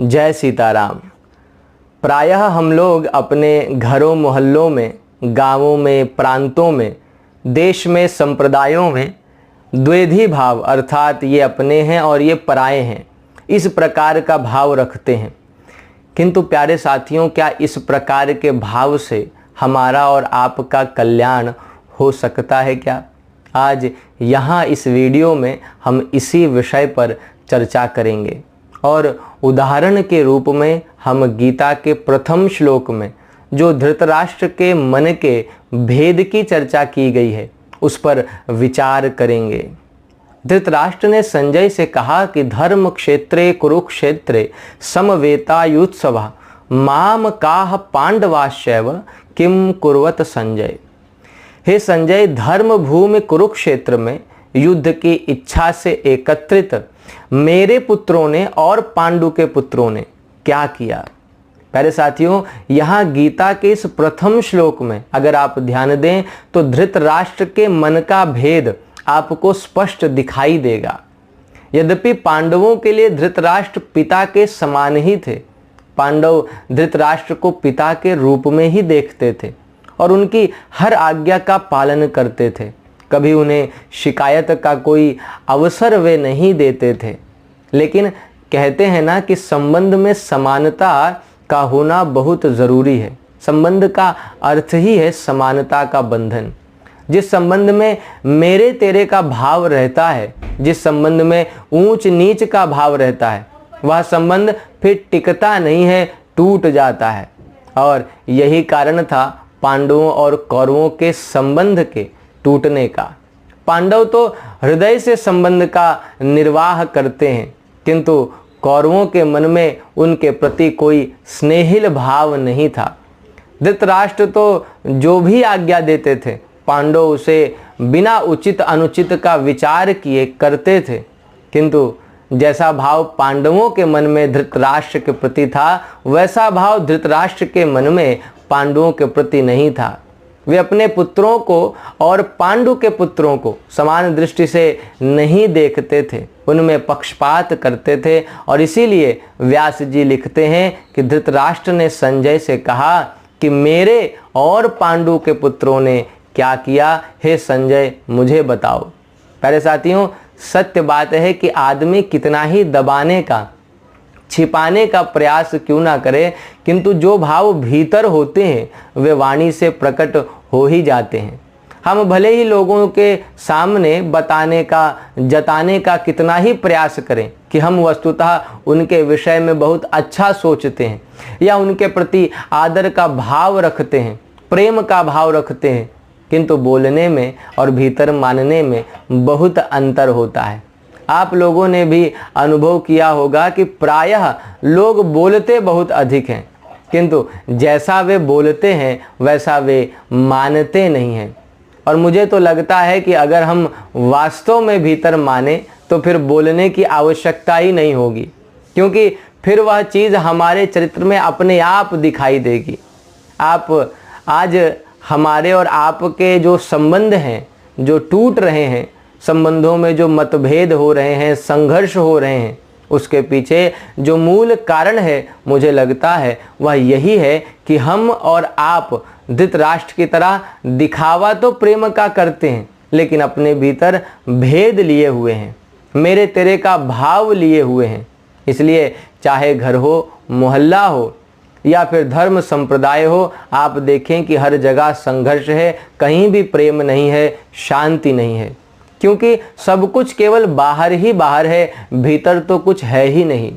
जय सीताराम। प्रायः हम लोग अपने घरों मोहल्लों में, गांवों में, प्रांतों में, देश में, संप्रदायों में द्वैधी भाव अर्थात ये अपने हैं और ये पराये हैं, इस प्रकार का भाव रखते हैं। किंतु प्यारे साथियों, क्या इस प्रकार के भाव से हमारा और आपका कल्याण हो सकता है क्या? आज यहाँ इस वीडियो में हम इसी विषय पर चर्चा करेंगे और उदाहरण के रूप में हम गीता के प्रथम श्लोक में जो धृतराष्ट्र के मन के भेद की चर्चा की गई है उस पर विचार करेंगे। धृतराष्ट्र ने संजय से कहा कि धर्म क्षेत्रे कुरुक्षेत्रे समवेतायुत्सवा माम काह पांडवाश्चैव किम कुर्वत संजय। हे संजय, धर्म भूमि कुरुक्षेत्र में युद्ध की इच्छा से एकत्रित मेरे पुत्रों ने और पांडु के पुत्रों ने क्या किया? प्यारे साथियों, यहाँ गीता के इस प्रथम श्लोक में अगर आप ध्यान दें तो धृतराष्ट्र के मन का भेद आपको स्पष्ट दिखाई देगा। यद्यपि पांडवों के लिए धृतराष्ट्र पिता के समान ही थे, पांडव धृतराष्ट्र को पिता के रूप में ही देखते थे और उनकी हर आज्ञा का पालन करते थे। कभी उन्हें शिकायत का कोई अवसर वे नहीं देते थे। लेकिन कहते हैं ना कि संबंध में समानता का होना बहुत ज़रूरी है। संबंध का अर्थ ही है समानता का बंधन। जिस संबंध में मेरे तेरे का भाव रहता है, जिस संबंध में ऊंच नीच का भाव रहता है, वह संबंध फिर टिकता नहीं है, टूट जाता है। और यही कारण था पांडवों और कौरवों के संबंध के टूटने का। पांडव तो हृदय से संबंध का निर्वाह करते हैं, किंतु कौरवों के मन में उनके प्रति कोई स्नेहिल भाव नहीं था। धृतराष्ट्र तो जो भी आज्ञा देते थे, पांडव उसे बिना उचित अनुचित का विचार किए करते थे। किंतु जैसा भाव पांडवों के मन में धृतराष्ट्र के प्रति था, वैसा भाव धृतराष्ट्र के मन में पांडवों के प्रति नहीं था। वे अपने पुत्रों को और पांडु के पुत्रों को समान दृष्टि से नहीं देखते थे, उनमें पक्षपात करते थे। और इसीलिए व्यास जी लिखते हैं कि धृतराष्ट्र ने संजय से कहा कि मेरे और पांडु के पुत्रों ने क्या किया? हे संजय, मुझे बताओ। प्यारे साथियों, सत्य बात है कि आदमी कितना ही दबाने का, छिपाने का प्रयास क्यों ना करे, किंतु जो भाव भीतर होते हैं वे वाणी से प्रकट हो ही जाते हैं। हम भले ही लोगों के सामने बताने का, जताने का कितना ही प्रयास करें कि हम वस्तुतः उनके विषय में बहुत अच्छा सोचते हैं या उनके प्रति आदर का भाव रखते हैं, प्रेम का भाव रखते हैं, किंतु बोलने में और भीतर मानने में बहुत अंतर होता है। आप लोगों ने भी अनुभव किया होगा कि प्रायः लोग बोलते बहुत अधिक हैं, किंतु जैसा वे बोलते हैं वैसा वे मानते नहीं हैं। और मुझे तो लगता है कि अगर हम वास्तव में भीतर माने तो फिर बोलने की आवश्यकता ही नहीं होगी, क्योंकि फिर वह चीज़ हमारे चरित्र में अपने आप दिखाई देगी। आप आज हमारे और आपके जो संबंध हैं, जो टूट रहे हैं, संबंधों में जो मतभेद हो रहे हैं, संघर्ष हो रहे हैं, उसके पीछे जो मूल कारण है, मुझे लगता है वह यही है कि हम और आप धृतराष्ट्र की तरह दिखावा तो प्रेम का करते हैं, लेकिन अपने भीतर भेद लिए हुए हैं, मेरे तेरे का भाव लिए हुए हैं। इसलिए चाहे घर हो, मोहल्ला हो या फिर धर्म संप्रदाय हो, आप देखें कि हर जगह संघर्ष है, कहीं भी प्रेम नहीं है, शांति नहीं है, क्योंकि सब कुछ केवल बाहर ही बाहर है, भीतर तो कुछ है ही नहीं।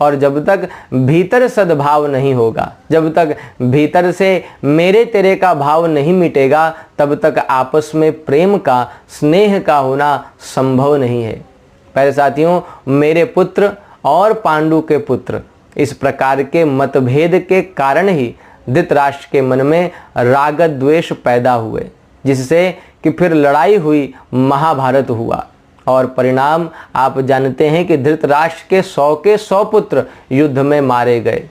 और जब तक भीतर सद्भाव नहीं होगा, जब तक भीतर से मेरे तेरे का भाव नहीं मिटेगा, तब तक आपस में प्रेम का, स्नेह का होना संभव नहीं है। प्यारे साथियों, मेरे पुत्र और पांडु के पुत्र, इस प्रकार के मतभेद के कारण ही धृतराष्ट्र के मन में राग द्वेष पैदा हुए, जिससे कि फिर लड़ाई हुई, महाभारत हुआ। और परिणाम आप जानते हैं कि धृतराष्ट्र के 100 के 100 पुत्र युद्ध में मारे गए।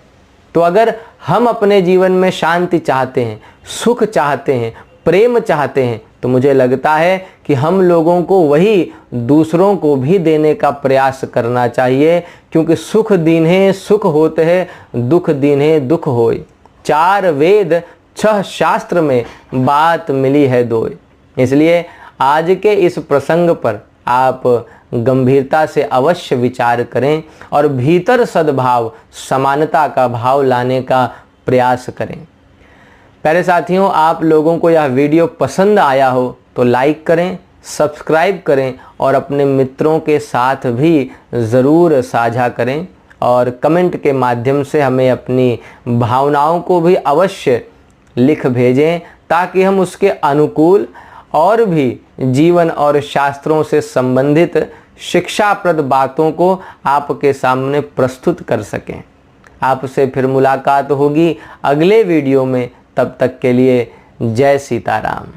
तो अगर हम अपने जीवन में शांति चाहते हैं, सुख चाहते हैं, प्रेम चाहते हैं, तो मुझे लगता है कि हम लोगों को वही दूसरों को भी देने का प्रयास करना चाहिए, क्योंकि सुख दीन्हे सुख होत है, दुख दीन्हे दुख होय। 4 वेद 6 शास्त्र में बात मिली है दोय। इसलिए आज के इस प्रसंग पर आप गंभीरता से अवश्य विचार करें और भीतर सद्भाव, समानता का भाव लाने का प्रयास करें। प्यारे साथियों, आप लोगों को यह वीडियो पसंद आया हो तो लाइक करें, सब्सक्राइब करें और अपने मित्रों के साथ भी ज़रूर साझा करें और कमेंट के माध्यम से हमें अपनी भावनाओं को भी अवश्य लिख भेजें, ताकि हम उसके अनुकूल और भी जीवन और शास्त्रों से संबंधित शिक्षाप्रद बातों को आपके सामने प्रस्तुत कर सकें। आपसे फिर मुलाकात होगी अगले वीडियो में। तब तक के लिए जय सीताराम।